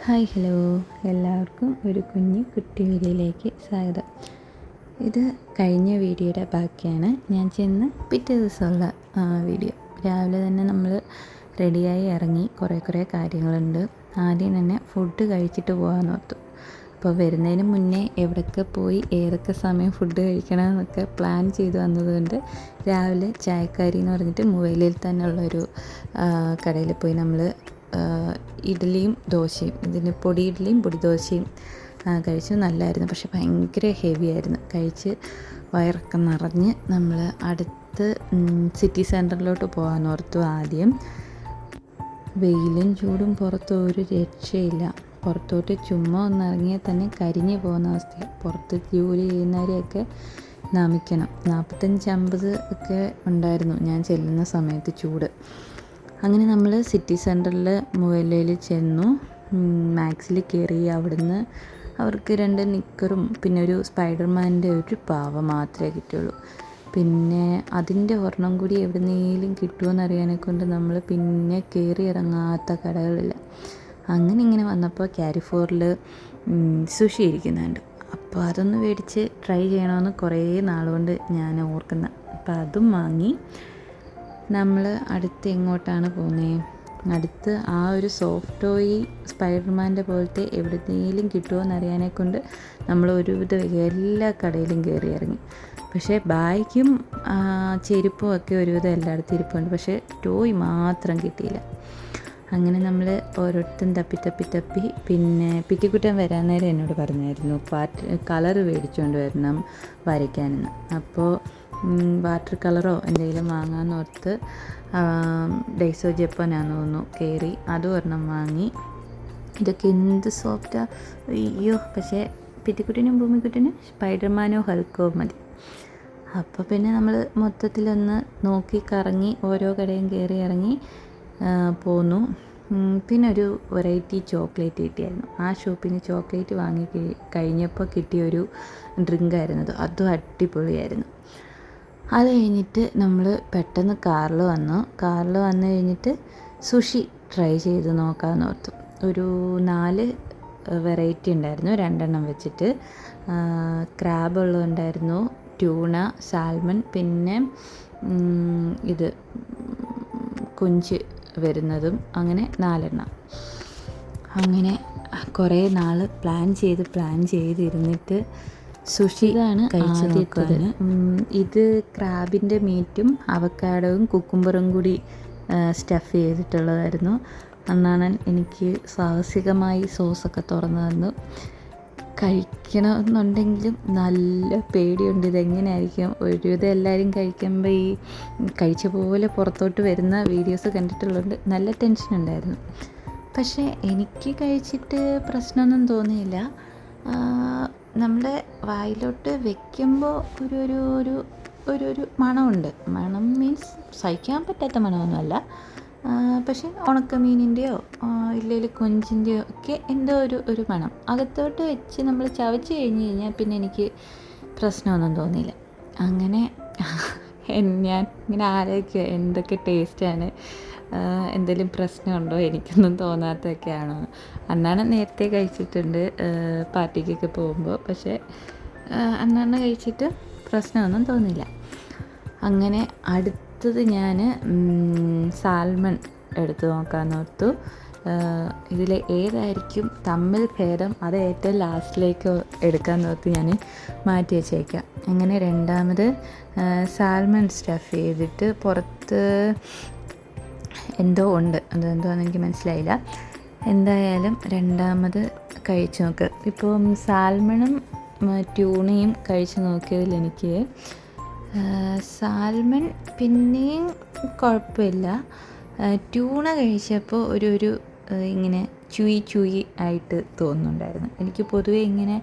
Hi hello, എല്ലാവർക്കും ഒരു കുട്ടി വീഡിയോയിലേക്ക് സ്വാഗതം. ഇത് കഴിഞ്ഞ വീഡിയോയുടെ ബാക്കിയാണ്. ഞാൻ ചെന്ന് പിറ്റേ ദിവസമുള്ള വീഡിയോ. രാവിലെ തന്നെ നമ്മൾ റെഡിയായി ഇറങ്ങി. കുറേ കാര്യങ്ങളുണ്ട്. ആദ്യം തന്നെ ഫുഡ് കഴിച്ചിട്ട് പോകാമെന്ന് ഓർത്തു. അപ്പോൾ വരുന്നതിന് മുന്നേ എവിടെയൊക്കെ പോയി ഏതൊക്കെ സമയം ഫുഡ് കഴിക്കണമെന്നൊക്കെ പ്ലാൻ ചെയ്ത് വന്നതുകൊണ്ട് രാവിലെ ചായക്കാരി എന്ന് പറഞ്ഞിട്ട് മൊബൈലിൽ തന്നെയുള്ളൊരു കടയിൽ പോയി നമ്മൾ ഇഡ്ഡലിയും ദോശയും, ഇതിന് പൊടി ഇഡ്ഡലിയും പൊടി ദോശയും കഴിച്ചു. നല്ലതായിരുന്നു, പക്ഷെ ഭയങ്കര ഹെവി ആയിരുന്നു. കഴിച്ച് വയറൊക്കെ നിറഞ്ഞ് നമ്മൾ അടുത്ത് സിറ്റി സെൻറ്ററിലോട്ട് പോകാമെന്നോർത്തു. ആദ്യം വെയിലും ചൂടും പുറത്ത് ഒരു രക്ഷയില്ല. പുറത്തോട്ട് ചുമ്മാ ഒന്ന് ഇറങ്ങിയാൽ തന്നെ കരിഞ്ഞു പോകുന്ന അവസ്ഥയാണ്. പുറത്ത് ജോലി ചെയ്യുന്നവരെയൊക്കെ നമിക്കണം. 45-50 ഒക്കെ ഉണ്ടായിരുന്നു ഞാൻ ചെല്ലുന്ന സമയത്ത് ചൂട്. അങ്ങനെ നമ്മൾ സിറ്റി സെൻറ്ററിൽ മൊബൈലിൽ ചെന്നു. മാക്സിൽ കയറി. അവിടുന്ന് അവർക്ക് 2 നിക്കറും പിന്നെ ഒരു സ്പൈഡർമാൻ്റെ ഒരു പാവ മാത്രമേ കിട്ടുള്ളൂ. പിന്നെ അതിൻ്റെ ഒരെണ്ണം കൂടി എവിടുന്നേലും കിട്ടുമോയെന്ന് അറിയാനെ കൊണ്ട് നമ്മൾ പിന്നെ കയറി ഇറങ്ങാത്ത കടകളില്ല. അങ്ങനെ ഇങ്ങനെ വന്നപ്പോൾ കാരിഫോറിൽ സുഷി ഇരിക്കുന്നുണ്ട്. അപ്പോൾ അതൊന്ന് മേടിച്ച് ട്രൈ ചെയ്യണമെന്ന് കുറേ നാളുകൊണ്ട് ഞാൻ ഓർക്കുന്ന. അപ്പോൾ അതും വാങ്ങി. നമ്മൾ അടുത്ത് എങ്ങോട്ടാണ് പോകുന്നത്? അടുത്ത് ആ ഒരു സോഫ്റ്റ് ടോയ് സ്പൈഡർമാൻ്റെ പോലത്തെ എവിടെയെങ്കിലും കിട്ടുമോ എന്നറിയാനെ കൊണ്ട് നമ്മൾ ഒരുവിധം എല്ലാ കടയിലും കയറി ഇറങ്ങി. പക്ഷേ ബാഗും ചെരുപ്പും ഒക്കെ ഒരുവിധം എല്ലായിടത്തും ഇരിപ്പുണ്ട്. പക്ഷേ ടോയ് മാത്രം കിട്ടിയില്ല. അങ്ങനെ നമ്മൾ ഓരോരുത്തരും തപ്പി പിന്നെ പിറ്റിക്കുട്ടൻ വരാൻ നേരം എന്നോട് പറഞ്ഞായിരുന്നു കളർ മേടിച്ചുകൊണ്ട് വരണം വരയ്ക്കാനെന്ന്. അപ്പോൾ വാട്ടർ കളറോ എന്തെങ്കിലും വാങ്ങാമെന്ന് ഓർത്ത് ഡൈസോ ജപ്പാനാന്ന് തോന്നുന്നു കയറി. അതും ഒരെണ്ണം വാങ്ങി. ഇതൊക്കെ എന്ത് സോഫ്റ്റാ, അയ്യോ! പക്ഷേ പിറ്റിക്കുട്ടിനും ഭൂമിക്കുട്ടിനും സ്പൈഡർമാനോ ഹൽക്കോ മതി. അപ്പോൾ പിന്നെ നമ്മൾ മൊത്തത്തിലൊന്ന് നോക്കി കറങ്ങി ഓരോ കടയും കയറി ഇറങ്ങി പോന്നു. പിന്നെ ഒരു വെറൈറ്റി ചോക്ലേറ്റ് കിട്ടിയായിരുന്നു. ആ ഷോപ്പിൽ നിന്ന് ചോക്ലേറ്റ് വാങ്ങി കഴിഞ്ഞപ്പോൾ കിട്ടിയൊരു ഡ്രിങ്കായിരുന്നു. അതും അടിപൊളിയായിരുന്നു. അത് കഴിഞ്ഞിട്ട് നമ്മൾ പെട്ടെന്ന് കാറിൽ വന്നു കഴിഞ്ഞിട്ട് സുഷി ട്രൈ ചെയ്ത് നോക്കാമെന്ന് ഓർത്തു. ഒരു 4 വെറൈറ്റി ഉണ്ടായിരുന്നു, 2 എണ്ണം വെച്ചിട്ട്. ക്രാബ് ഉള്ളതുണ്ടായിരുന്നു, ട്യൂണ, സാൽമൺ, പിന്നെ ഇത് കൊഞ്ച് വരുന്നതും, അങ്ങനെ 4 എണ്ണം. അങ്ങനെ കുറേ നാൾ പ്ലാൻ ചെയ്തിരുന്നിട്ട് സുഷി ഇതാണ് കഴിച്ചത്. ഇത് ക്രാബിൻ്റെ മീറ്റും അവക്കാഡോയും കുക്കുംബറും കൂടി സ്റ്റഫ് ചെയ്തിട്ടുള്ളതായിരുന്നു. അന്നാണൻ എനിക്ക് സാഹസികമായി സോസൊക്കെ തുറന്നു തന്നു. കഴിക്കണമെന്നുണ്ടെങ്കിലും നല്ല പേടിയുണ്ട്, ഇതെങ്ങനെയായിരിക്കും. ഒരുവിധം എല്ലാവരും കഴിക്കുമ്പോൾ ഈ കഴിച്ച പോലെ പുറത്തോട്ട് വരുന്ന വീഡിയോസ് കണ്ടിട്ടുള്ളതുകൊണ്ട് നല്ല ടെൻഷൻ ഉണ്ടായിരുന്നു. പക്ഷേ എനിക്ക് കഴിച്ചിട്ട് പ്രശ്നമൊന്നും തോന്നിയില്ല. നമ്മുടെ വായിലോട്ട് വെക്കുമ്പോൾ ഒരു മണമുണ്ട്. മണം മീൻസ് സഹിക്കാൻ പറ്റാത്ത മണമൊന്നുമല്ല. പക്ഷേ ഉണക്കമീനിൻ്റെയോ ഇല്ലെങ്കിൽ കൊഞ്ചിൻ്റെയോ ഒക്കെ എന്തോ ഒരു മണം. അകത്തോട്ട് വെച്ച് നമ്മൾ ചവച്ച് കഴിഞ്ഞാൽ പിന്നെ എനിക്ക് പ്രശ്നമൊന്നും തോന്നിയില്ല. അങ്ങനെ ഞാൻ ഇങ്ങനെ ആലോചിക്കുക എന്തൊക്കെ ടേസ്റ്റാണ്, എന്തെങ്കിലും പ്രശ്നമുണ്ടോ, എനിക്കൊന്നും തോന്നാത്തതൊക്കെയാണോ. അന്നാണ് നേരത്തെ കഴിച്ചിട്ടുണ്ട് പാർട്ടിക്കൊക്കെ പോകുമ്പോൾ. പക്ഷേ അന്നാണ് കഴിച്ചിട്ട് പ്രശ്നമൊന്നും തോന്നിയില്ല. അങ്ങനെ അടുത്തത് ഞാൻ സാൽമൺ എടുത്ത് നോക്കാമെന്ന് ഓർത്തു. ഇതിൽ ഏതായിരിക്കും തമ്മിൽ ഭേദം, അത് ഏറ്റവും ലാസ്റ്റിലേക്ക് എടുക്കാൻ ഓർത്ത് ഞാൻ മാറ്റി വെച്ചേക്കാം. അങ്ങനെ രണ്ടാമത് സാൽമൺ സ്റ്റഫ് ചെയ്തിട്ട് പുറത്ത് എന്തോ ഉണ്ട്, അതെന്തോന്ന് എനിക്ക് മനസ്സിലായില്ല. എന്തായാലും രണ്ടാമത് കഴിച്ചു നോക്ക്. ഇപ്പം സാൽമണും ട്യൂണയും കഴിച്ച് നോക്കിയതിൽ എനിക്ക് സാൽമൺ പിന്നെയും കുഴപ്പമില്ല. ട്യൂണ കഴിച്ചപ്പോൾ ഒരു ഇങ്ങനെ ചുയി ആയിട്ട് തോന്നുന്നുണ്ടായിരുന്നു. എനിക്ക് പൊതുവേ ഇങ്ങനെ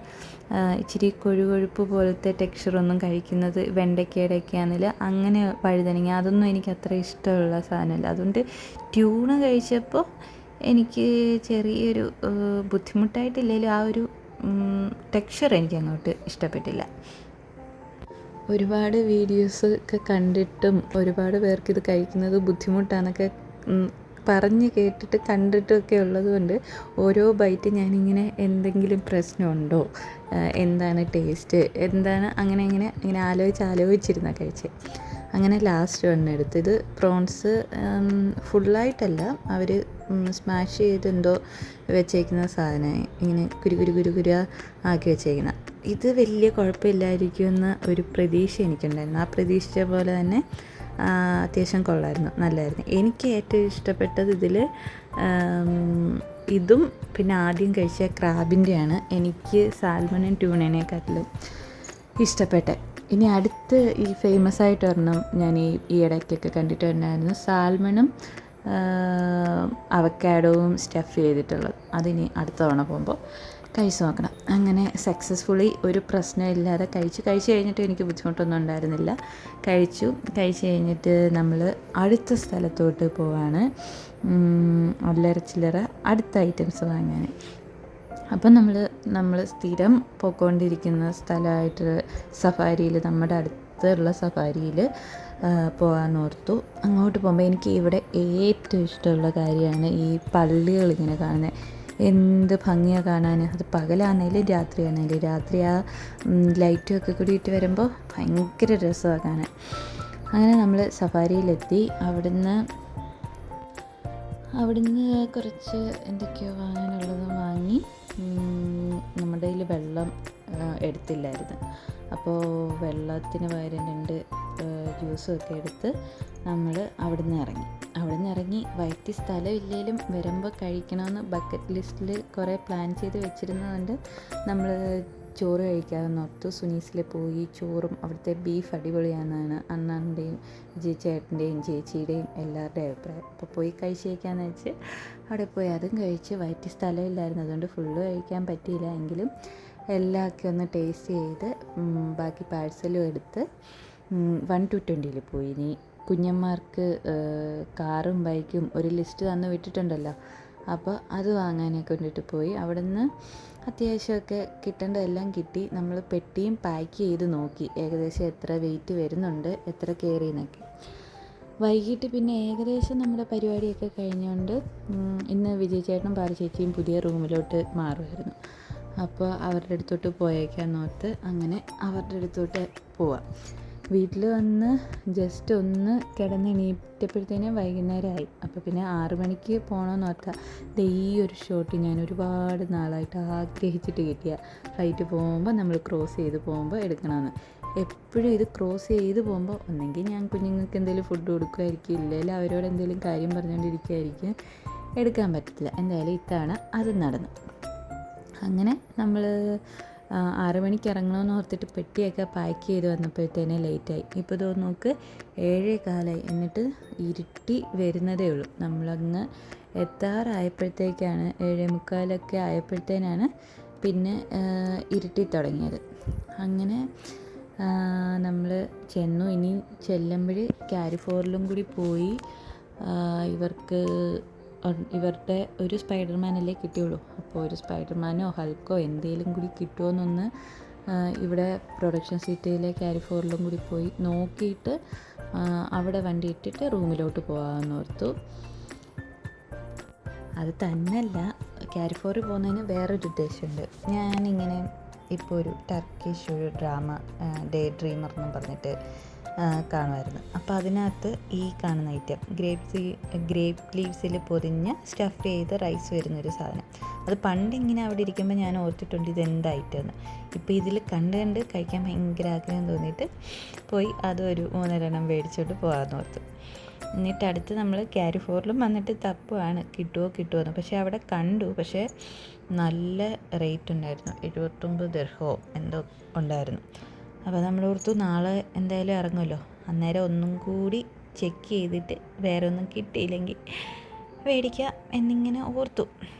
ഇച്ചിരി കൊഴുകൊഴുപ്പ് പോലത്തെ ടെക്സ്ചറൊന്നും കഴിക്കുന്നത് വെണ്ടയ്ക്കയുടെയൊക്കെ ആണെന്നില്ല, അങ്ങനെ വഴുതനങ്ങ അതൊന്നും എനിക്ക് അത്ര ഇഷ്ടമുള്ള സാധനമല്ല. അതുകൊണ്ട് ട്യൂണ കഴിച്ചപ്പോൾ എനിക്ക് ചെറിയൊരു ബുദ്ധിമുട്ടായിട്ടില്ലെങ്കിലും ആ ഒരു ടെക്സ്ചർ എനിക്ക് അങ്ങോട്ട് ഇഷ്ടപ്പെട്ടില്ല. ഒരുപാട് വീഡിയോസ് ഒക്കെ കണ്ടിട്ടും ഒരുപാട് പേർക്ക് ഇത് കഴിക്കുന്നത് ബുദ്ധിമുട്ടാണെന്നൊക്കെ പറഞ്ഞ് കേട്ടിട്ട് കണ്ടിട്ടൊക്കെ ഉള്ളതുകൊണ്ട് ഓരോ ബൈറ്റ് ഞാനിങ്ങനെ എന്തെങ്കിലും പ്രശ്നമുണ്ടോ, എന്താണ് ടേസ്റ്റ്, എന്താണ് ഇങ്ങനെ ആലോചിച്ചിരുന്ന കഴിച്ചത്. അങ്ങനെ ലാസ്റ്റ് എടുത്ത്. ഇത് പ്രോൺസ് ഫുള്ളായിട്ടല്ല, അവർ സ്മാഷ് ചെയ്ത് എന്തോ വെച്ചേക്കുന്ന സാധനമായി ഇങ്ങനെ കുരു ആക്കി വെച്ചേക്കുന്ന. ഇത് വലിയ കുഴപ്പമില്ലായിരിക്കുമെന്ന ഒരു പ്രതീക്ഷ എനിക്കുണ്ടായിരുന്നു. ആ പ്രതീക്ഷിച്ച പോലെ തന്നെ അത്യാവശ്യം കൊള്ളായിരുന്നു, നല്ലതായിരുന്നു. എനിക്ക് ഏറ്റവും ഇഷ്ടപ്പെട്ടത് ഇതിൽ ഇതും പിന്നെ ആദ്യം കഴിച്ച ക്രാബിൻ്റെയാണ് എനിക്ക് സാൽമണും ട്യൂണേനെക്കാട്ടിലും ഇഷ്ടപ്പെട്ടത്. ഇനി അടുത്ത് ഈ ഫേമസ് ആയിട്ട് ഒരെണ്ണം ഞാൻ ഈ ഇടയ്ക്കൊക്കെ കണ്ടിട്ടുണ്ടായിരുന്നു, സാൽമണും അവക്കാഡോവും സ്റ്റഫ് ചെയ്തിട്ടുള്ളത്. അതിനി അടുത്ത തവണ പോകുമ്പോൾ കഴിച്ച് നോക്കണം. അങ്ങനെ സക്സസ്ഫുള്ളി ഒരു പ്രശ്നമില്ലാതെ കഴിച്ച് കഴിഞ്ഞിട്ട് എനിക്ക് ബുദ്ധിമുട്ടൊന്നും ഉണ്ടായിരുന്നില്ല. കഴിച്ച് കഴിഞ്ഞിട്ട് നമ്മൾ അടുത്ത സ്ഥലത്തോട്ട് പോവാണ്, അല്ലറ ചില്ലറ അടുത്ത ഐറ്റംസ് വാങ്ങാൻ. അപ്പം നമ്മൾ സ്ഥിരം പോയിക്കൊണ്ടിരിക്കുന്ന സ്ഥലമായിട്ട് സഫാരിയിൽ, നമ്മുടെ അടുത്തുള്ള സഫാരിയിൽ പോകാമെന്നോർത്തു. അങ്ങോട്ട് പോകുമ്പോൾ എനിക്ക് ഇവിടെ ഏറ്റവും ഇഷ്ടമുള്ള കാര്യമാണ് ഈ പള്ളികളിങ്ങനെ കാണുന്നത്. എന്ത് ഭംഗിയാണ് കാണാൻ. അത് പകലാണെങ്കിലും രാത്രിയാണെങ്കിലും. രാത്രി ആ ലൈറ്റൊക്കെ കൂടിയിട്ട് വരുമ്പോൾ ഭയങ്കര രസമാണ് കാണാൻ. അങ്ങനെ നമ്മൾ സഫാരിയിലെത്തി. അവിടുന്ന് കുറച്ച് എന്തൊക്കെയോ വാങ്ങാനുള്ളത് വാങ്ങി. നമ്മുടെ കയ്യിൽ വെള്ളം എടുത്തില്ലായിരുന്നു, അപ്പോൾ വെള്ളത്തിന് പകരം 2 ജ്യൂസും ഒക്കെ എടുത്ത് നമ്മൾ അവിടുന്ന് ഇറങ്ങി. വയറ്റി സ്ഥലമില്ലെങ്കിലും വരുമ്പോൾ കഴിക്കണമെന്ന് ബക്കറ്റ് ലിസ്റ്റിൽ കുറേ പ്ലാൻ ചെയ്ത് വെച്ചിരുന്നതുകൊണ്ട് നമ്മൾ ചോറ് കഴിക്കാതെ നോർത്തു. സുനീസിൽ പോയി ചോറും അവിടുത്തെ ബീഫ് അടിപൊളിയാണെന്നാണ് അണ്ണൻ്റെയും ചേട്ടൻ്റെയും ചേച്ചിയുടെയും എല്ലാവരുടെയും അഭിപ്രായം. അപ്പോൾ പോയി കഴിച്ചേക്കാന്ന് വെച്ച് അവിടെ പോയി അതും കഴിച്ച്. വയറ്റി സ്ഥലമില്ലായിരുന്നു, അതുകൊണ്ട് ഫുള്ള് കഴിക്കാൻ പറ്റിയില്ല. എങ്കിലും എല്ലാമൊക്കെ ഒന്ന് ടേസ്റ്റ് ചെയ്ത് ബാക്കി പാഴ്സലും എടുത്ത് 1 to 20 പോയി. ഇനി കുഞ്ഞന്മാർക്ക് കാറും ബൈക്കും ഒരു ലിസ്റ്റ് തന്ന് വിട്ടിട്ടുണ്ടല്ലോ, അപ്പോൾ അത് വാങ്ങാനൊക്കെ കൊണ്ടിട്ട് പോയി. അവിടുന്ന് അത്യാവശ്യമൊക്കെ കിട്ടേണ്ടതെല്ലാം കിട്ടി. നമ്മൾ പെട്ടിയും പാക്ക് ചെയ്ത് നോക്കി ഏകദേശം എത്ര വെയിറ്റ് വരുന്നുണ്ട്, എത്ര കയറിയെന്നൊക്കെ. വൈകിട്ട് പിന്നെ ഏകദേശം നമ്മുടെ പരിപാടിയൊക്കെ കഴിഞ്ഞുകൊണ്ട് ഇന്ന് വിജയ് ചേട്ടനും പാറ ചേച്ചിയും പുതിയ റൂമിലോട്ട് മാറുമായിരുന്നു. അപ്പോൾ അവരുടെ അടുത്തോട്ട് പോയേക്കാന്നോർത്ത് അങ്ങനെ അവരുടെ അടുത്തോട്ട് പോവാം. വീട്ടിൽ വന്ന് ജസ്റ്റ് ഒന്ന് കിടന്നെണീറ്റപ്പോഴത്തേനും വൈകുന്നേരമായി. അപ്പോൾ പിന്നെ 6 മണിക്ക് പോകണമെന്ന് ഓർത്താൽ ഈ ഒരു ഷോട്ട് ഞാൻ ഒരുപാട് നാളായിട്ട് ആഗ്രഹിച്ചിട്ട് കിട്ടിയ. ഫ്ലൈറ്റ് പോകുമ്പോൾ നമ്മൾ ക്രോസ് ചെയ്ത് പോകുമ്പോൾ എടുക്കണമെന്ന്. എപ്പോഴും ഇത് ക്രോസ് ചെയ്ത് പോകുമ്പോൾ ഒന്നെങ്കിൽ ഞാൻ കുഞ്ഞുങ്ങൾക്ക് എന്തെങ്കിലും ഫുഡ് കൊടുക്കുമായിരിക്കും, ഇല്ലെങ്കിൽ അവരോട് എന്തെങ്കിലും കാര്യം പറഞ്ഞുകൊണ്ടിരിക്കുമായിരിക്കും, എടുക്കാൻ പറ്റത്തില്ല. എന്തായാലും ഇത്തവണ അത് നടന്നു. അങ്ങനെ നമ്മൾ 6 മണിക്ക് ഇറങ്ങണമെന്ന് ഓർത്തിട്ട് പെട്ടിയൊക്കെ പാക്ക് ചെയ്ത് വന്നപ്പോഴത്തേനെ ലേറ്റായി. ഇപ്പോൾ നോക്ക് 7:15 എന്നിട്ട് ഇരുട്ടി വരുന്നതേ ഉള്ളൂ. നമ്മളങ്ങ് എത്താറായപ്പോഴത്തേക്കാണ് 7:45 ആയപ്പോഴത്തേനാണ് പിന്നെ ഇരുട്ടി തുടങ്ങിയത്. അങ്ങനെ നമ്മൾ ചെന്നു. ഇനി ചെല്ലുമ്പോൾ ക്യാരിഫോറിലും കൂടി പോയി ഇവരുടെ ഒരു സ്പൈഡർമാനല്ലേ കിട്ടിയുള്ളൂ. അപ്പോൾ ഒരു സ്പൈഡർമാനോ ഹൾക്കോ എന്തെങ്കിലും കൂടി കിട്ടുമോയെന്നൊന്ന് ഇവിടെ പ്രൊഡക്ഷൻ സിറ്റിയിലെ ക്യാരിഫോറിലും കൂടി പോയി നോക്കിയിട്ട് അവിടെ വണ്ടി ഇട്ടിട്ട് റൂമിലോട്ട് പോകാമെന്ന് ഓർത്തു. അത് തന്നെയല്ല, ക്യാരിഫോറിൽ പോകുന്നതിന് വേറൊരു ഉദ്ദേശമുണ്ട്. ഞാനിങ്ങനെ ഇപ്പോൾ ഒരു ടർക്കിഷ് ഒരു ഡ്രാമ ഡേ ഡ്രീമർ എന്നും പറഞ്ഞിട്ട് കാണുമായിരുന്നു. അപ്പോൾ അതിനകത്ത് ഈ കാണുന്ന ഐറ്റം ഗ്രേപ്പ് ലീവ്സിൽ പൊതിഞ്ഞ് സ്റ്റഫ് ചെയ്ത് റൈസ് വരുന്നൊരു സാധനം. അത് പണ്ടിങ്ങനെ അവിടെ ഇരിക്കുമ്പോൾ ഞാൻ ഓർത്തിട്ടുണ്ട് ഇതെന്ത് ഐറ്റം എന്ന്. ഇപ്പോൾ ഇതിൽ കണ്ട് കഴിക്കാൻ ഭയങ്കര ആഗ്രഹം തോന്നിയിട്ട് പോയി അതൊരു 3-4 മേടിച്ചോണ്ട് പോകാമെന്ന് ഓർത്തു. എന്നിട്ട് അടുത്ത് നമ്മൾ ക്യാരിഫോറിലും വന്നിട്ട് തപ്പുവാണ് കിട്ടുമോ. പക്ഷേ അവിടെ കണ്ടു, പക്ഷേ നല്ല റേറ്റ് ഉണ്ടായിരുന്നു. 79 ദിർഹമോ എന്തോ ഉണ്ടായിരുന്നു. അപ്പോൾ നമ്മൾ ഓർത്തു നാളെ എന്തായാലും ഇറങ്ങുമല്ലോ, അന്നേരം ഒന്നും കൂടി ചെക്ക് ചെയ്തിട്ട് വേറെ ഒന്നും കിട്ടിയില്ലെങ്കിൽ മേടിക്കാം എന്നിങ്ങനെ ഓർത്തു.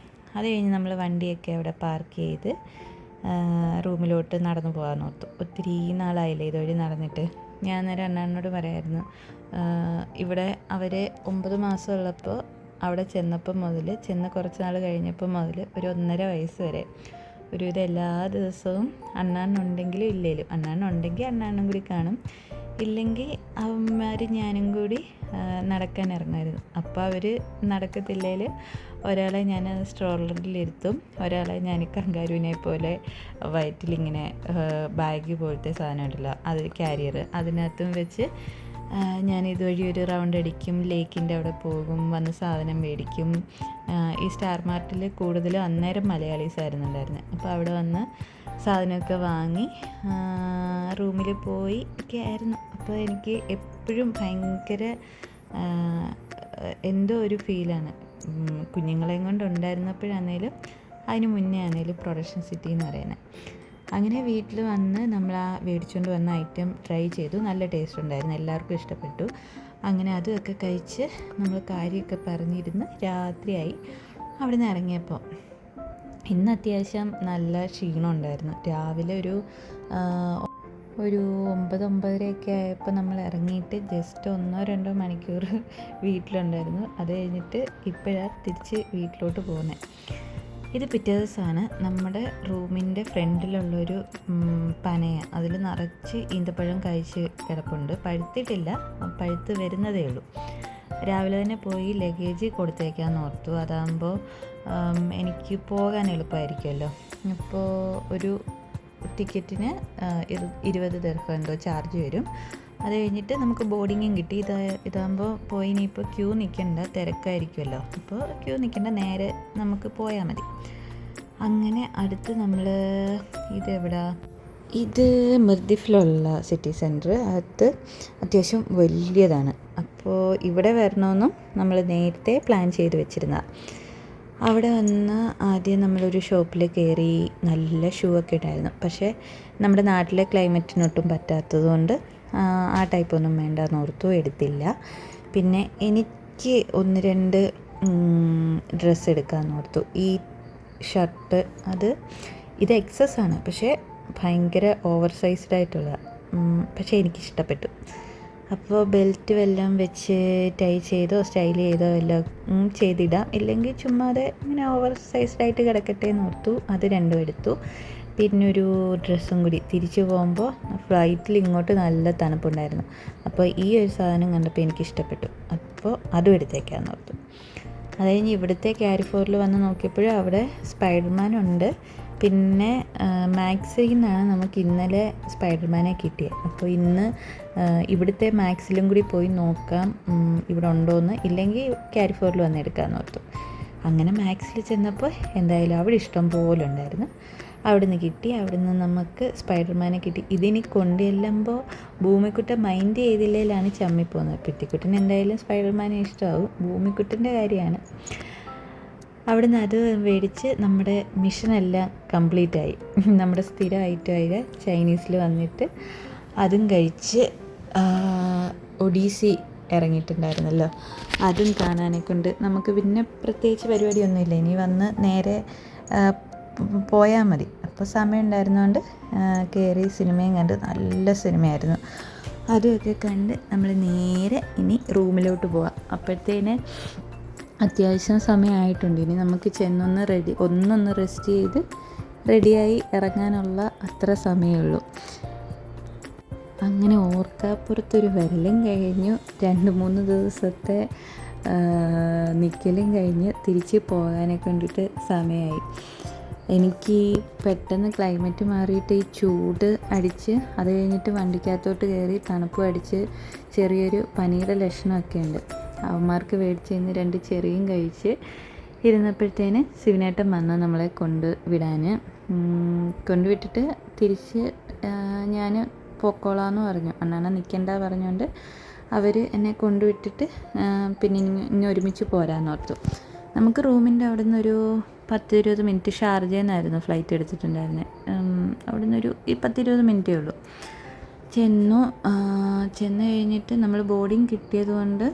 അത് കഴിഞ്ഞ് നമ്മൾ വണ്ടിയൊക്കെ അവിടെ പാർക്ക് ചെയ്ത് റൂമിലോട്ട് നടന്നു പോകാമെന്ന് ഓർത്തു. ഒത്തിരി നാളായില്ലേ ഇതുവഴി നടന്നിട്ട്. ഞാൻ അന്നേരം അണ്ണനോട് പറയായിരുന്നു, ഇവിടെ അവർ 9 മാസം ഉള്ളപ്പോൾ അവിടെ ചെന്ന് കുറച്ച് നാൾ കഴിഞ്ഞപ്പോൾ മുതൽ ഒരു 1.5 വയസ്സ് വരെ ഒരുവിധം എല്ലാ ദിവസവും അണ്ണാനുണ്ടെങ്കിലും ഇല്ലേലും, അണ്ണാനുണ്ടെങ്കിൽ അണ്ണാനും കൂടി കാണും, ഇല്ലെങ്കിൽ അവന്മാർ ഞാനും കൂടി നടക്കാൻ ഇറങ്ങുമായിരുന്നു. അപ്പോൾ അവർ നടക്കത്തില്ലേൽ ഒരാളെ ഞാൻ സ്ട്രോളറിലിരുത്തും, ഒരാളെ ഞാൻ കങ്കാരുവിനെ പോലെ വയറ്റിലിങ്ങനെ ബാഗ് പോലത്തെ സാധനം ഉണ്ടല്ലോ, അത് ക്യാരിയർ, അതിനകത്തും വെച്ച് ഞാൻ ഇതുവഴി ഒരു റൗണ്ട് അടിക്കും, ലേക്കിൻ്റെ അവിടെ പോകും, വന്ന് സാധനം മേടിക്കും. ഈ സ്റ്റാർ മാർട്ടിൽ കൂടുതലും അന്നേരം മലയാളീസ് ആയിരുന്നുണ്ടായിരുന്നത്. അപ്പോൾ അവിടെ വന്ന് സാധനമൊക്കെ വാങ്ങി റൂമിൽ പോയി ഒക്കെ ആയിരുന്നു. അപ്പോൾ എനിക്ക് എപ്പോഴും ഭയങ്കര എന്തോ ഒരു ഫീലാണ്. കുഞ്ഞുങ്ങളെയും കൊണ്ട് ഉണ്ടായിരുന്നപ്പോഴാണേലും അതിന് മുന്നേ ആണേലും പ്രൊഡക്ഷൻ സിറ്റി എന്ന് പറയുന്നത്. അങ്ങനെ വീട്ടിൽ വന്ന് നമ്മൾ ആ മേടിച്ചുകൊണ്ട് വന്ന ഐറ്റം ട്രൈ ചെയ്തു. നല്ല ടേസ്റ്റ് ഉണ്ടായിരുന്നു, എല്ലാവർക്കും ഇഷ്ടപ്പെട്ടു. അങ്ങനെ അതുമൊക്കെ കഴിച്ച് നമ്മൾ കാര്യമൊക്കെ പറഞ്ഞിരുന്ന് രാത്രിയായി. അവിടെ നിന്ന് ഇറങ്ങിയപ്പോൾ ഇന്ന് അത്യാവശ്യം നല്ല ക്ഷീണം ഉണ്ടായിരുന്നു. രാവിലെ ഒരു 9-9:30 ആയപ്പോൾ നമ്മൾ ഇറങ്ങിയിട്ട് ജസ്റ്റ് 1-2 മണിക്കൂർ വീട്ടിലുണ്ടായിരുന്നു. അത് കഴിഞ്ഞിട്ട് ഇപ്പോഴാണ് തിരിച്ച് വീട്ടിലോട്ട് പോകുന്നത്. ഇത് പിറ്റേ ദിവസമാണ്. നമ്മുടെ റൂമിൻ്റെ ഫ്രണ്ടിലുള്ളൊരു പനയ, അതിൽ നിറച്ച് ഈന്തപ്പഴം കഴിച്ച് കിടപ്പുണ്ട്. പഴുത്തിട്ടില്ല, പഴുത്ത് വരുന്നതേ ഉള്ളൂ. രാവിലെ തന്നെ പോയി ലഗേജ് കൊടുത്തേക്കാന്ന് ഓർത്തു. അതാകുമ്പോൾ എനിക്ക് പോകാൻ എളുപ്പമായിരിക്കുമല്ലോ. അപ്പോൾ ഒരു ടിക്കറ്റിന് 20 ദിർഹം എന്തോ ചാർജ് വരും. അത് കഴിഞ്ഞിട്ട് നമുക്ക് ബോർഡിങ്ങും കിട്ടി. ഇതാകുമ്പോൾ പോയി ഇനിയിപ്പോൾ ക്യൂ നിൽക്കണ്ട, തിരക്കായിരിക്കുമല്ലോ. അപ്പോൾ ക്യൂ നിൽക്കണ്ട, നേരെ നമുക്ക് പോയാൽ മതി. അങ്ങനെ അടുത്ത് നമ്മൾ ഇതെവിടാ, ഇത് മിർദിഫിലുള്ള സിറ്റി സെൻറ്റർ. അത് അത്യാവശ്യം വലിയതാണ്. അപ്പോൾ ഇവിടെ വരണമെന്നും നമ്മൾ നേരത്തെ പ്ലാൻ ചെയ്ത് വെച്ചിരുന്ന. അവിടെ വന്ന് ആദ്യം നമ്മളൊരു ഷോപ്പിൽ കയറി. നല്ല ഷൂ ഒക്കെ ഉണ്ടായിരുന്നു. പക്ഷേ നമ്മുടെ നാട്ടിലെ ക്ലൈമറ്റിനൊട്ടും പറ്റാത്തത് കൊണ്ട് ആ ടൈപ്പൊന്നും വേണ്ടെന്ന് ഓർത്തു, എടുത്തില്ല. പിന്നെ എനിക്ക് 1-2 ഡ്രസ്സ് എടുക്കാമെന്ന് ഓർത്തു. ഈ ഷർട്ട്, ഇത് എക്സസ് ആണ്, പക്ഷേ ഭയങ്കര ഓവർ സൈസ്ഡ് ആയിട്ടുള്ള, പക്ഷേ എനിക്കിഷ്ടപ്പെട്ടു. അപ്പോൾ ബെൽറ്റ് വല്ലതും വെച്ച് ടൈ ചെയ്തോ സ്റ്റൈൽ ചെയ്തോ എല്ലാം ചെയ്തിടാം, ഇല്ലെങ്കിൽ ചുമ്മാതെ ഇങ്ങനെ ഓവർ സൈസ്ഡായിട്ട് കിടക്കട്ടെ എന്ന് ഓർത്തു. അത് 2 എടുത്തു. പിന്നൊരു ഡ്രസ്സും കൂടി. തിരിച്ചു പോകുമ്പോൾ ഫ്ലൈറ്റിൽ ഇങ്ങോട്ട് നല്ല തണുപ്പുണ്ടായിരുന്നു. അപ്പോൾ ഈ ഒരു സാധനം കണ്ടപ്പോൾ എനിക്കിഷ്ടപ്പെട്ടു. അപ്പോൾ അതും എടുത്തേക്കാന്ന് ഓർത്തു. അത് കഴിഞ്ഞ് ഇവിടുത്തെ ക്യാരിഫോറിൽ വന്ന് നോക്കിയപ്പോഴും അവിടെ സ്പൈഡർമാൻ ഉണ്ട്. പിന്നെ മാക്സിൽ നിന്നാണ് നമുക്ക് ഇന്നലെ സ്പൈഡർമാനെ കിട്ടിയത്. അപ്പോൾ ഇന്ന് ഇവിടുത്തെ മാക്സിലും കൂടി പോയി നോക്കാം ഇവിടെ ഉണ്ടോയെന്ന്, ഇല്ലെങ്കിൽ ക്യാരിഫോറിൽ വന്ന് എടുക്കാമെന്ന് ഓർത്തു. അങ്ങനെ മാക്സിൽ ചെന്നപ്പോൾ എന്തായാലും അവിടെ ഇഷ്ടം പോലെ ഉണ്ടായിരുന്നു. അവിടെ നിന്ന് കിട്ടി. അവിടെ നിന്ന് നമുക്ക് സ്പൈഡർമാനെ കിട്ടി. ഇതിനി കൊണ്ടുചെല്ലുമ്പോൾ ഭൂമിക്കുട്ടൻ മൈൻഡ് ചെയ്തില്ലേലാണ് ചമ്മിപ്പോകുന്നത്. പിത്തിക്കുട്ടൻ എന്തായാലും സ്പൈഡർമാനെ ഇഷ്ടമാവും. ഭൂമിക്കുട്ടൻ്റെ കാര്യമാണ്. അവിടെ നിന്ന് അത് മേടിച്ച് നമ്മുടെ മിഷനെല്ലാം കംപ്ലീറ്റായി. നമ്മുടെ സ്ഥിരമായിട്ടുമായ ചൈനീസിൽ വന്നിട്ട് അതും കഴിച്ച് ഒഡീസി ഇറങ്ങിയിട്ടുണ്ടായിരുന്നല്ലോ, അതും കാണാനെ കൊണ്ട് നമുക്ക് പിന്നെ പ്രത്യേകിച്ച് പരിപാടിയൊന്നുമില്ല. ഇനി വന്ന് നേരെ പോയാൽ മതി. അപ്പോൾ സമയം ഉണ്ടായിരുന്നതുകൊണ്ട് കയറി സിനിമയും കണ്ട്. നല്ല സിനിമയായിരുന്നു. അതുമൊക്കെ കണ്ട് നമ്മൾ നേരെ ഇനി റൂമിലോട്ട് പോവാം. അപ്പോഴത്തേന് അത്യാവശ്യം സമയമായിട്ടുണ്ട്. ഇനി നമുക്ക് ചെന്നൊന്ന് ഒന്നൊന്ന് റെസ്റ്റ് ചെയ്ത് റെഡിയായി ഇറങ്ങാനുള്ള അത്ര സമയമുള്ളൂ. അങ്ങനെ ഓർക്കാപ്പുറത്തൊരു വരലും കഴിഞ്ഞു. 2-3 ദിവസത്തെ നിൽക്കലും കഴിഞ്ഞ് തിരിച്ച് പോകാനെ കൊണ്ടിട്ട് സമയമായി. എനിക്ക് പെട്ടെന്ന് ക്ലൈമറ്റ് മാറിയിട്ട് ഈ ചൂട് അടിച്ച് അത് കഴിഞ്ഞിട്ട് വണ്ടിക്കകത്തോട്ട് കയറി തണുപ്പ് അടിച്ച് ചെറിയൊരു പനിയുടെ ലക്ഷണമൊക്കെ ഉണ്ട്. അവന്മാർക്ക് മേടിച്ച് കഴിഞ്ഞ് 2 ചെറിയും കഴിച്ച് ഇരുന്നപ്പോഴത്തേന് ശിവനേട്ടൻ വന്ന് നമ്മളെ കൊണ്ടുവിട്ടിട്ട് തിരിച്ച് ഞാൻ പൊക്കോളാമെന്ന് പറഞ്ഞു. അണ്ണാനെ നിൽക്കണ്ട പറഞ്ഞുകൊണ്ട് അവർ എന്നെ കൊണ്ടുവിട്ടിട്ട് പിന്നെ ഇനി ഒരുമിച്ച് പോരാന്ന് ഓർത്തു. നമുക്ക് റൂമിൻ്റെ അവിടെ നിന്നൊരു 10-20 മിനിറ്റ്, ഷാർജയിൽ നിന്നായിരുന്നു ഫ്ലൈറ്റ് എടുത്തിട്ടുണ്ടായിരുന്നത്. അവിടെ നിന്നൊരു 10-20 മിനിറ്റേ ഉള്ളൂ. ചെന്ന് കഴിഞ്ഞിട്ട് നമ്മൾ ബോർഡിങ് കിട്ടിയത് കൊണ്ട്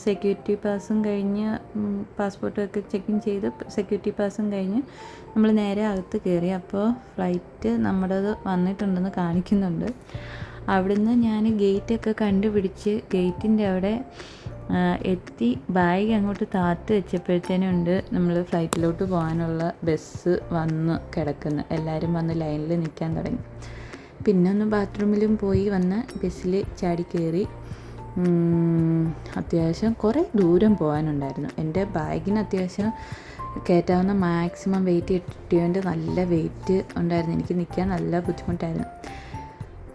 സെക്യൂരിറ്റി പാസും കഴിഞ്ഞ് പാസ്പോർട്ടൊക്കെ ചെക്കിങ് ചെയ്ത് സെക്യൂരിറ്റി പാസും കഴിഞ്ഞ് നമ്മൾ നേരെ അകത്ത് കയറി. അപ്പോൾ ഫ്ലൈറ്റ് നമ്മുടേത് വന്നിട്ടുണ്ടെന്ന് കാണിക്കുന്നുണ്ട്. അവിടുന്ന് ഞാൻ ഗേറ്റൊക്കെ കണ്ടുപിടിച്ച് ഗേറ്റിൻ്റെ അവിടെ എത്തി. ബാഗ് അങ്ങോട്ട് താത്ത് വെച്ചപ്പോഴത്തേനുണ്ട് നമ്മൾ ഫ്ലൈറ്റിലോട്ട് പോകാനുള്ള ബസ് വന്ന് കിടക്കുന്നു. എല്ലാവരും വന്ന് ലൈനിൽ നിൽക്കാൻ തുടങ്ങി. പിന്നെ ഒന്ന് ബാത്റൂമിലും പോയി വന്ന് ബസ്സിൽ ചാടി കയറി. അത്യാവശ്യം കുറേ ദൂരം പോകാനുണ്ടായിരുന്നു. എൻ്റെ ബാഗിന് അത്യാവശ്യം കയറ്റാവുന്ന മാക്സിമം വെയിറ്റ് കിട്ടിയതിൻ്റെ നല്ല വെയിറ്റ് ഉണ്ടായിരുന്നു. എനിക്ക് നിൽക്കാൻ നല്ല ബുദ്ധിമുട്ടായിരുന്നു.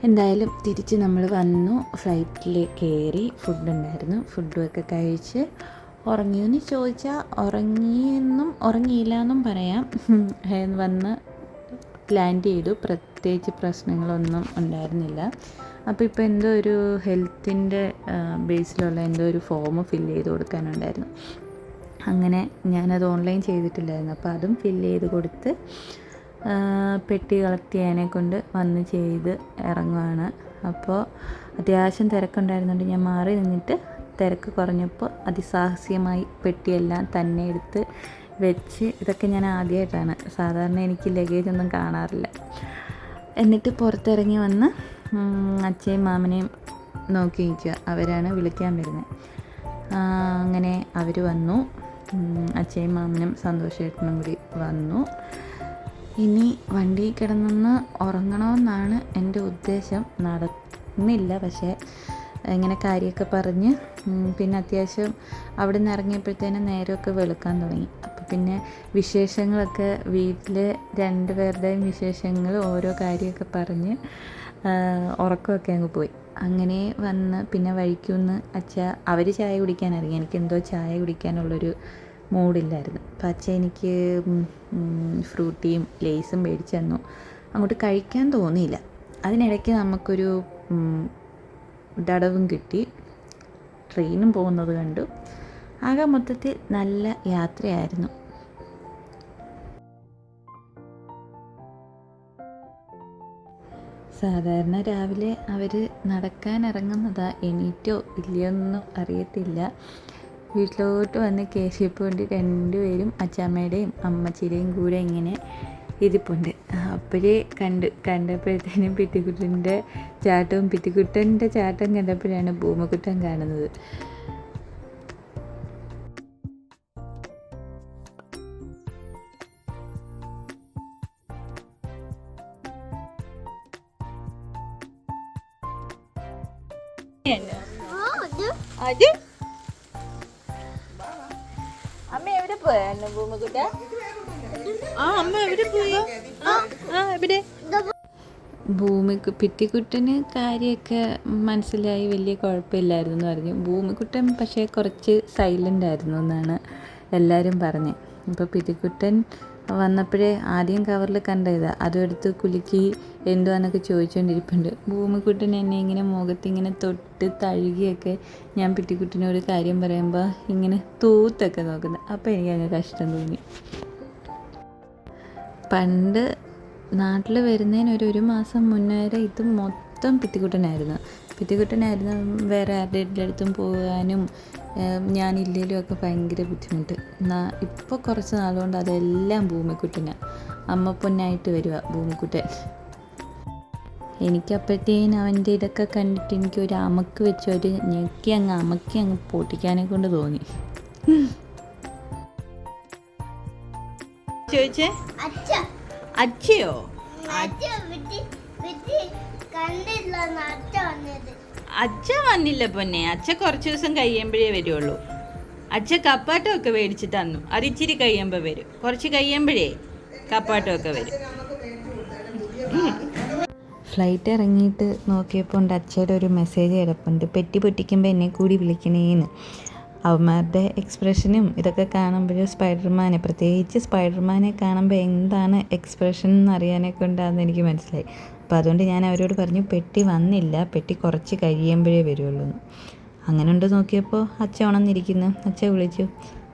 എന്തായാലും തിരിച്ച് നമ്മൾ വന്നു, ഫ്ലൈറ്റിൽ കയറി, ഫുഡുണ്ടായിരുന്നു, ഫുഡൊക്കെ കഴിച്ച് ഉറങ്ങിയെന്ന് ചോദിച്ചാൽ ഉറങ്ങിയെന്നും ഉറങ്ങിയില്ല എന്നും പറയാം. വന്ന് ലാൻഡ് ചെയ്തു. പ്രത്യേകിച്ച് പ്രശ്നങ്ങളൊന്നും ഉണ്ടായിരുന്നില്ല. അപ്പോൾ ഇപ്പോൾ എന്തോ ഒരു ഹെൽത്തിൻ്റെ ബേസിലുള്ള എന്തോ ഒരു ഫോം ഫില്ല് ചെയ്ത് കൊടുക്കാനുണ്ടായിരുന്നു. അങ്ങനെ ഞാനത് ഓൺലൈൻ ചെയ്തിട്ടില്ലായിരുന്നു. അപ്പോൾ അതും ഫില്ല് ചെയ്ത് കൊടുത്ത് പെട്ടി കളക്ട് ചെയ്യാനെ കൊണ്ട് വന്ന് ചെയ്ത് ഇറങ്ങുവാണ്. അപ്പോൾ അത്യാവശ്യം തിരക്കുണ്ടായിരുന്നുകൊണ്ട് ഞാൻ മാറി നിന്നിട്ട് തിരക്ക് കുറഞ്ഞപ്പോൾ അതിസാഹസികമായി പെട്ടിയെല്ലാം തന്നെ എടുത്ത് വെച്ച്. ഇതൊക്കെ ഞാൻ ആദ്യമായിട്ടാണ്, സാധാരണ എനിക്ക് ലഗേജൊന്നും കാണാറില്ല. എന്നിട്ട് പുറത്തിറങ്ങി വന്ന് അച്ഛയും മാമനെയും നോക്കി നിൽക്കുക. അവരാണ് വിളിക്കാൻ വരുന്നത്. അങ്ങനെ അവർ വന്നു. അച്ഛയും മാമനും സന്തോഷേട്ടനും കൂടി വന്നു. ഇനി വണ്ടി കിടന്നൊന്ന് ഉറങ്ങണമെന്നാണ് എൻ്റെ ഉദ്ദേശം. നടന്നില്ല, പക്ഷേ ഇങ്ങനെ കാര്യമൊക്കെ പറഞ്ഞ് പിന്നെ അത്യാവശ്യം അവിടെ നിന്ന് ഇറങ്ങിയപ്പോഴത്തേനും നേരമൊക്കെ വെളുക്കാൻ തുടങ്ങി. അപ്പോൾ പിന്നെ വിശേഷങ്ങളൊക്കെ വീട്ടിൽ രണ്ടുപേരുടെയും വിശേഷങ്ങൾ ഓരോ കാര്യമൊക്കെ പറഞ്ഞ് ഉറക്കമൊക്കെ അങ്ങ് പോയി. അങ്ങനെ വന്ന് പിന്നെ വഴിക്കൊന്ന് അവർ ചായ കുടിക്കാൻ ഇറങ്ങി. എനിക്കെന്തോ ചായ കുടിക്കാനുള്ളൊരു മൂഡില്ലായിരുന്നു. അപ്പം അച്ഛൻ എനിക്ക് ഫ്രൂട്ടിയും ലേസും മേടിച്ച് തന്നു. അങ്ങോട്ട് കഴിക്കാൻ തോന്നിയില്ല. അതിനിടയ്ക്ക് നമുക്കൊരു തടവും കിട്ടി. ട്രെയിനും പോകുന്നത് കണ്ടു. ആകെ മൊത്തത്തിൽ നല്ല യാത്രയായിരുന്നു. സാധാരണ രാവിലെ അവർ നടക്കാൻ ഇറങ്ങുന്നതാ. എണീറ്റോ ഇല്ലയോന്നൊന്നും അറിയത്തില്ല. വീട്ടിലോട്ട് വന്ന് കേശിപ്പ് കൊണ്ട് രണ്ടുപേരും അച്ചാമ്മയുടെയും അമ്മച്ചിയുടെയും കൂടെ ഇങ്ങനെ ഇരിപ്പുണ്ട്. അപ്പോഴേ കണ്ടപ്പോഴത്തേനും പിറ്റിക്കുട്ടൻ്റെ ചാട്ടവും പിറ്റിക്കുട്ടൻ്റെ ചാട്ടം കണ്ടപ്പോഴാണ് ഭൂമിക്കുട്ടൻ കാണുന്നത്. അമ്മ എവിടെ പോയായിരുന്നു ഭൂമിക്കുട്ട? അമ്മ എവിടെ പോയി? എവിടെ? പിറ്റിക്കുട്ടന് കാര്യമൊക്കെ മനസ്സിലായി, വലിയ കുഴപ്പമില്ലായിരുന്നു എന്ന് പറഞ്ഞു. ഭൂമിക്കുട്ടൻ പക്ഷേ കുറച്ച് സൈലൻ്റ് ആയിരുന്നു എന്നാണ് എല്ലാവരും പറഞ്ഞത്. അപ്പോൾ പിറ്റിക്കുട്ടൻ വന്നപ്പോഴേ ആദ്യം കവറിൽ കണ്ടതാണ്. അതും എടുത്ത് കുലുക്കി എന്തുവാന്നൊക്കെ ചോദിച്ചുകൊണ്ടിരിപ്പുണ്ട്. ഭൂമിക്കുട്ടൻ എന്നെ ഇങ്ങനെ മുഖത്തിങ്ങനെ തൊട്ട് തഴുകിയൊക്കെ ഞാൻ പിറ്റിക്കുട്ടനോട് കാര്യം പറയുമ്പോൾ ഇങ്ങനെ തൂത്തൊക്കെ നോക്കുന്നത്. അപ്പോൾ എനിക്കങ്ങ് കഷ്ടം തോന്നി. പണ്ട് നാട്ടിൽ വരുന്നതിന് ഒരു മാസം മുന്നേ ഇത് മൊത്തം പിറ്റിക്കുട്ടനായിരുന്നു. വേറെ ആരുടെ അടുത്തും പോകാനും ഞാനില്ലേലും ഒക്കെ ഭയങ്കര ബുദ്ധിമുട്ട്. ഇപ്പോൾ കുറച്ച് നാളുകൊണ്ട് അതെല്ലാം ഭൂമിക്കുട്ടനാണ്. അമ്മ പൊന്നായിട്ട് വരിക ഭൂമിക്കുട്ടൻ. എനിക്കപ്പോഴത്തേനും അവൻ്റെ ഇതൊക്കെ കണ്ടിട്ട് എനിക്കൊരു അമക്ക് വെച്ച് ഒരു ഞെക്കി അങ്ങ് പൊട്ടിക്കാനെ കൊണ്ട് തോന്നി. ചോദിച്ചേ അച്ഛയോ? അച്ഛ വന്നില്ല പൊന്നെ. അച്ഛ കുറച്ച് ദിവസം കഴിയുമ്പോഴേ വരുള്ളൂ. അച്ഛ കപ്പാട്ടമൊക്കെ മേടിച്ച് തന്നു. അത് ഇച്ചിരി കഴിയുമ്പോൾ വരും. കുറച്ച് കഴിയുമ്പോഴേ കപ്പാട്ടമൊക്കെ വരും. ഫ്ലൈറ്റ് ഇറങ്ങിയിട്ട് നോക്കിയപ്പോൾ ഉണ്ട് അച്ഛയുടെ ഒരു മെസ്സേജ് കിടപ്പുണ്ട്. പെട്ടി പൊട്ടിക്കുമ്പോൾ എന്നെ കൂടി വിളിക്കണേന്ന്. അവന്മാരുടെ എക്സ്പ്രഷനും ഇതൊക്കെ കാണുമ്പോൾ പ്രത്യേകിച്ച് സ്പൈഡർമാനെ കാണുമ്പോൾ എന്താണ് എക്സ്പ്രഷൻ എന്നറിയാനെ കൊണ്ടാണെന്ന് എനിക്ക് മനസ്സിലായി. അപ്പോൾ അതുകൊണ്ട് ഞാൻ അവരോട് പറഞ്ഞു പെട്ടി വന്നില്ല, പെട്ടി കുറച്ച് കഴിയുമ്പോഴേ വരുള്ളൂ എന്ന്. അങ്ങനെ ഉണ്ട് നോക്കിയപ്പോൾ അച്ഛ ഉണർന്നിരിക്കുന്നു. അച്ഛ വിളിച്ചു.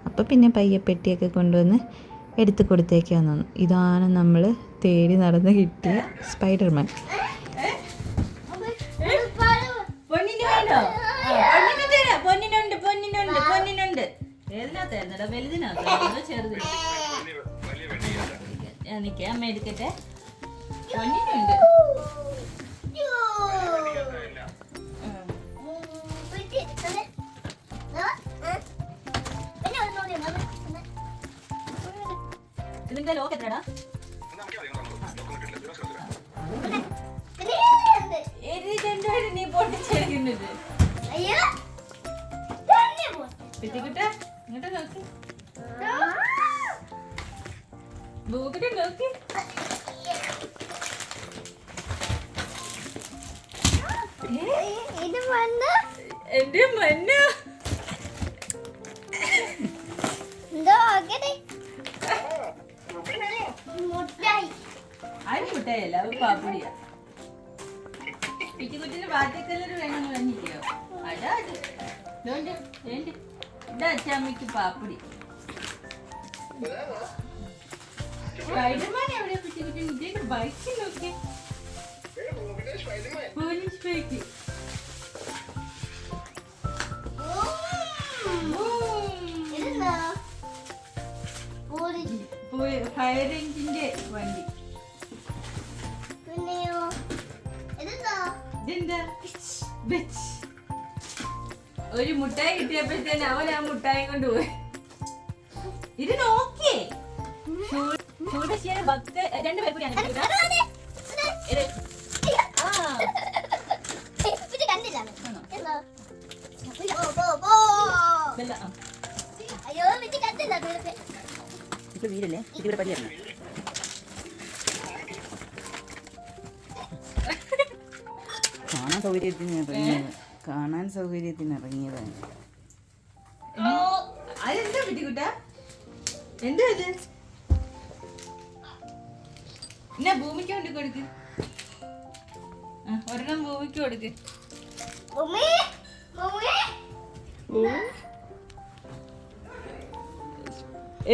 അപ്പോൾ പിന്നെ പയ്യെ പെട്ടിയൊക്കെ കൊണ്ടുവന്ന് എടുത്ത് കൊടുത്തേക്കാന്ന് തോന്നുന്നു. ഇതാണ് നമ്മൾ തേടി നടന്ന് കിട്ടിയ സ്പൈഡർമാൻ. അമ്മ എടുക്കട്ടെ. പൊന്നിനുണ്ട്. ഇതിന്റെ ലോക്ക് എത്രടാ? നീ പൊട്ടിച്ചെടുക്കുന്നത് പിറ്റിക്കുട്ട ഇങ്ങോട്ട് നോക്കി ബൂക്കിട്ട് നോക്കി എന്റെ മന്ന അത് മുട്ടായല്ല അത് പാപ്പടിയാ പിറ്റിക്കുട്ടിന് വാറ്റക്കല്ലർ വേണമെന്ന് പറഞ്ഞില്ലയോ അതാ അത് ഇതാ അച്ചാമ്മയ്ക്ക് പാപ്പടി സ്പൈഡർമാൻ എവിടെയാ പിറ്റിക്കുട്ടി ഇതിന്റെ ബൈക്ക് നോക്കി പോലീസ് ബൈക്ക് ഫയർ എഞ്ചിന്റെ വണ്ടി ഇതെന്താ ഒരു മുട്ടായി കിട്ടിയപ്പോഴത്തേന് അവൻ ആ മുട്ടായി കൊണ്ട് പോയി ഇത് നോക്കിയേ രണ്ടുപേർ കൂടിയാണ് ഇപ്പൊ വീടല്ലേ ഇതിവിടെ പരിചരണം കാണാൻ സൗകര്യത്തിന് ഇറങ്ങിയതാണ്. അതെന്താ പിറ്റിക്കുട്ട എന്താ ഇത് എന്നാ ഭൂമിക്ക് കൊണ്ട് കൊടുക്ക് ഒരെണ്ണം ഭൂമിക്ക് കൊടുക്ക്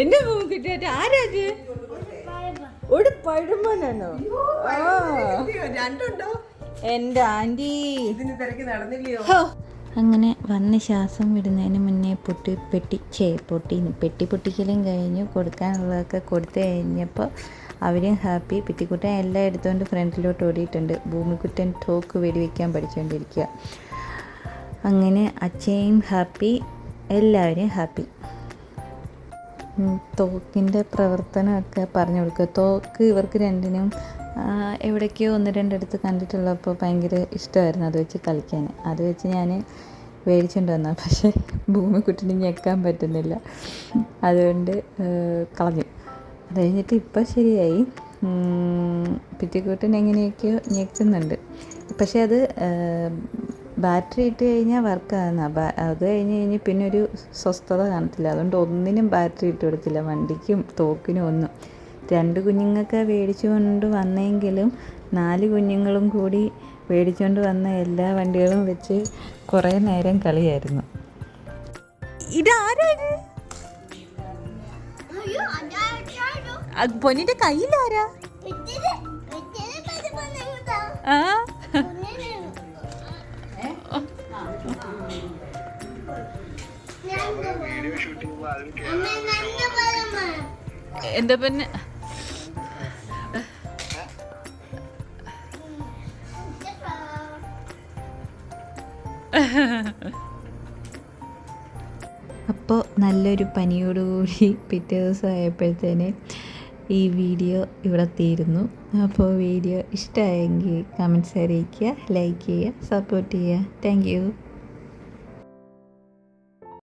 എന്റെ ഭൂമി കിട്ടിയിട്ട് ആരാത് ഒരു പഴമനാണോ രണ്ടുണ്ടോ എന്റെ ആന്റി ഇതിന് തിരക്ക് നടന്നില്ലയോ? അങ്ങനെ വന്ന് ശ്വാസം വിടുന്നതിന് മുന്നേ പെട്ടി പൊട്ടിക്കലും കഴിഞ്ഞു കൊടുക്കാനുള്ളതൊക്കെ കൊടുത്തു കഴിഞ്ഞപ്പോൾ അവരും ഹാപ്പി. പിറ്റിക്കുട്ടൻ എല്ലാം എടുത്തുകൊണ്ട് ഫ്രണ്ടിലോട്ട് ഓടിയിട്ടുണ്ട്. ഭൂമിക്കുട്ടൻ തോക്ക് വെടിവെക്കാൻ പഠിച്ചുകൊണ്ടിരിക്കുക. അങ്ങനെ അച്ഛയും ഹാപ്പി, എല്ലാവരും ഹാപ്പി. തോക്കിൻ്റെ പ്രവർത്തനമൊക്കെ പറഞ്ഞു കൊടുക്കുക. തോക്ക് ഇവർക്ക് രണ്ടിനും എവിടേക്കോ ഒന്ന് രണ്ടിടത്ത് കണ്ടിട്ടുള്ളപ്പോൾ ഭയങ്കര ഇഷ്ടമായിരുന്നു അത് വെച്ച് കളിക്കാൻ. അത് വെച്ച് ഞാൻ മേടിച്ചുകൊണ്ട് വന്ന, പക്ഷേ ഭൂമിക്കുട്ടിന് ഞെക്കാൻ പറ്റുന്നില്ല, അതുകൊണ്ട് കളഞ്ഞു. അത് കഴിഞ്ഞിട്ട് ഇപ്പം ശരിയായി. പിറ്റിക്കുട്ടൻ എങ്ങനെയൊക്കെയോ ഞെക്കുന്നുണ്ട്, പക്ഷേ അത് ബാറ്ററി ഇട്ട് കഴിഞ്ഞാൽ വർക്കാകുന്ന. അത് കഴിഞ്ഞ് പിന്നെ ഒരു സ്വസ്ഥത കാണത്തില്ല. അതുകൊണ്ട് ഒന്നിനും ബാറ്ററി ഇട്ട് കൊടുത്തില്ല, വണ്ടിക്കും തോക്കിനും ഒന്നും. 2 കുഞ്ഞുങ്ങൾക്ക് മേടിച്ചുകൊണ്ട് വന്നെങ്കിലും 4 കുഞ്ഞുങ്ങളും കൂടി മേടിച്ചുകൊണ്ട് വന്ന എല്ലാ വണ്ടികളും വെച്ച് കുറേ നേരം കളിയായിരുന്നു. ഇതാരാ പൊന്നിന്റെ കയ്യിലാരാ? എന്താ പിന്നെ അപ്പോൾ നല്ലൊരു പനിയോടുകൂടി പിറ്റേ ദിവസം ആയപ്പോഴത്തേന് ഈ വീഡിയോ ഇവിടെ തീരുന്നു. അപ്പോൾ വീഡിയോ ഇഷ്ടമായെങ്കിൽ കമൻറ്റ്സ് അറിയിക്കുക, ലൈക്ക് ചെയ്യുക, സപ്പോർട്ട് ചെയ്യുക. Thank you.